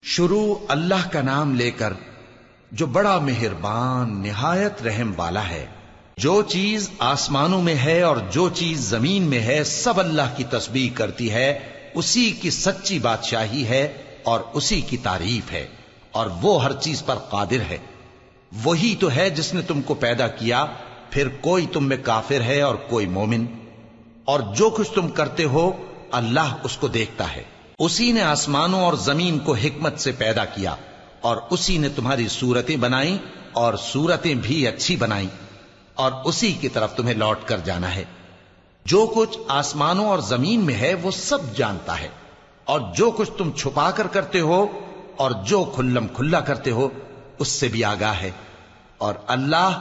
شروع اللہ کا نام لے کر جو بڑا مہربان نہایت رحم والا ہے۔ جو چیز آسمانوں میں ہے اور جو چیز زمین میں ہے سب اللہ کی تسبیح کرتی ہے، اسی کی سچی بادشاہی ہے اور اسی کی تعریف ہے، اور وہ ہر چیز پر قادر ہے۔ وہی تو ہے جس نے تم کو پیدا کیا، پھر کوئی تم میں کافر ہے اور کوئی مومن، اور جو کچھ تم کرتے ہو اللہ اس کو دیکھتا ہے۔ اسی نے آسمانوں اور زمین کو حکمت سے پیدا کیا، اور اسی نے تمہاری صورتیں بنائیں اور صورتیں بھی اچھی بنائیں، اور اسی کی طرف تمہیں لوٹ کر جانا ہے۔ جو کچھ آسمانوں اور زمین میں ہے وہ سب جانتا ہے، اور جو کچھ تم چھپا کر کرتے ہو اور جو کھلم کھلا کرتے ہو اس سے بھی آگاہ ہے، اور اللہ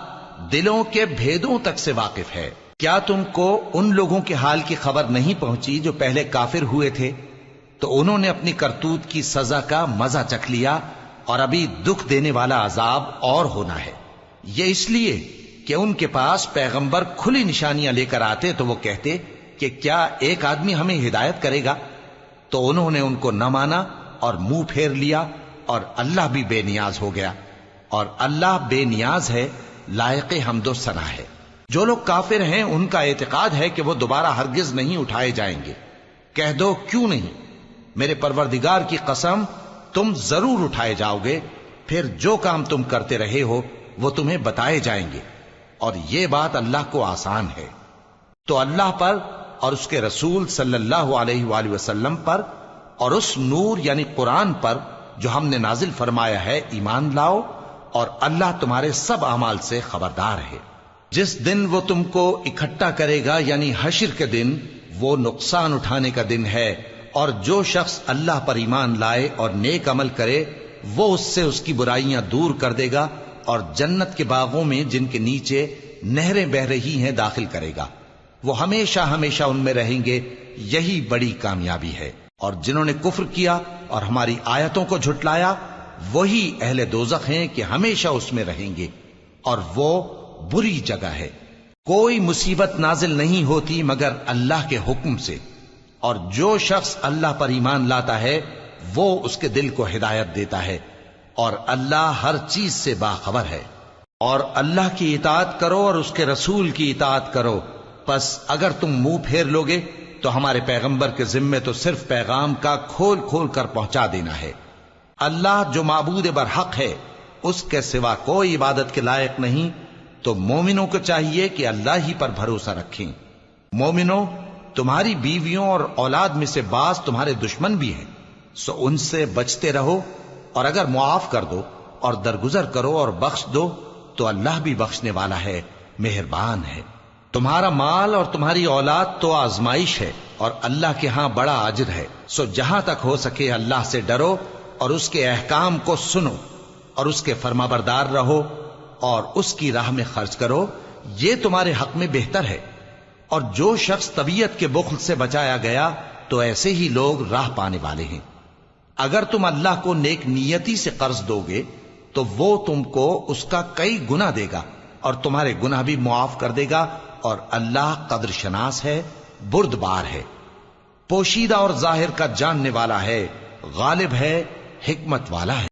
دلوں کے بھیدوں تک سے واقف ہے۔ کیا تم کو ان لوگوں کے حال کی خبر نہیں پہنچی جو پہلے کافر ہوئے تھے؟ تو انہوں نے اپنی کرتوت کی سزا کا مزہ چکھ لیا، اور ابھی دکھ دینے والا عذاب اور ہونا ہے۔ یہ اس لیے کہ ان کے پاس پیغمبر کھلی نشانیاں لے کر آتے تو وہ کہتے کہ کیا ایک آدمی ہمیں ہدایت کرے گا؟ تو انہوں نے ان کو نہ مانا اور منہ پھیر لیا، اور اللہ بھی بے نیاز ہو گیا، اور اللہ بے نیاز ہے، لائق حمد و ثنا ہے۔ جو لوگ کافر ہیں ان کا اعتقاد ہے کہ وہ دوبارہ ہرگز نہیں اٹھائے جائیں گے۔ کہہ دو کیوں نہیں؟ میرے پروردگار کی قسم تم ضرور اٹھائے جاؤ گے، پھر جو کام تم کرتے رہے ہو وہ تمہیں بتائے جائیں گے، اور یہ بات اللہ کو آسان ہے۔ تو اللہ پر اور اس کے رسول صلی اللہ علیہ وآلہ وسلم پر اور اس نور یعنی قرآن پر جو ہم نے نازل فرمایا ہے ایمان لاؤ، اور اللہ تمہارے سب اعمال سے خبردار ہے۔ جس دن وہ تم کو اکٹھا کرے گا یعنی حشر کے دن، وہ نقصان اٹھانے کا دن ہے، اور جو شخص اللہ پر ایمان لائے اور نیک عمل کرے وہ اس سے اس کی برائیاں دور کر دے گا، اور جنت کے باغوں میں جن کے نیچے نہریں بہ رہی ہیں داخل کرے گا۔ وہ ہمیشہ ہمیشہ ان میں رہیں گے، یہی بڑی کامیابی ہے۔ اور جنہوں نے کفر کیا اور ہماری آیتوں کو جھٹلایا وہی اہل دوزخ ہیں کہ ہمیشہ اس میں رہیں گے، اور وہ بری جگہ ہے۔ کوئی مصیبت نازل نہیں ہوتی مگر اللہ کے حکم سے، اور جو شخص اللہ پر ایمان لاتا ہے وہ اس کے دل کو ہدایت دیتا ہے، اور اللہ ہر چیز سے باخبر ہے۔ اور اللہ کی اطاعت کرو اور اس کے رسول کی اطاعت کرو، پس اگر تم منہ پھیر لوگے تو ہمارے پیغمبر کے ذمے تو صرف پیغام کا کھول کھول کر پہنچا دینا ہے۔ اللہ جو معبود برحق ہے اس کے سوا کوئی عبادت کے لائق نہیں، تو مومنوں کو چاہیے کہ اللہ ہی پر بھروسہ رکھیں۔ مومنوں، تمہاری بیویوں اور اولاد میں سے بعض تمہارے دشمن بھی ہیں، سو ان سے بچتے رہو، اور اگر معاف کر دو اور درگزر کرو اور بخش دو تو اللہ بھی بخشنے والا ہے، مہربان ہے۔ تمہارا مال اور تمہاری اولاد تو آزمائش ہے، اور اللہ کے ہاں بڑا اجر ہے، سو جہاں تک ہو سکے اللہ سے ڈرو اور اس کے احکام کو سنو، اور اس کے فرمانبردار رہو، اور اس کی راہ میں خرچ کرو، یہ تمہارے حق میں بہتر ہے۔ اور جو شخص طبیعت کے بخل سے بچایا گیا تو ایسے ہی لوگ راہ پانے والے ہیں۔ اگر تم اللہ کو نیک نیتی سے قرض دو گے تو وہ تم کو اس کا کئی گنا دے گا، اور تمہارے گناہ بھی معاف کر دے گا، اور اللہ قدر شناس ہے، بردبار ہے، پوشیدہ اور ظاہر کا جاننے والا ہے، غالب ہے، حکمت والا ہے۔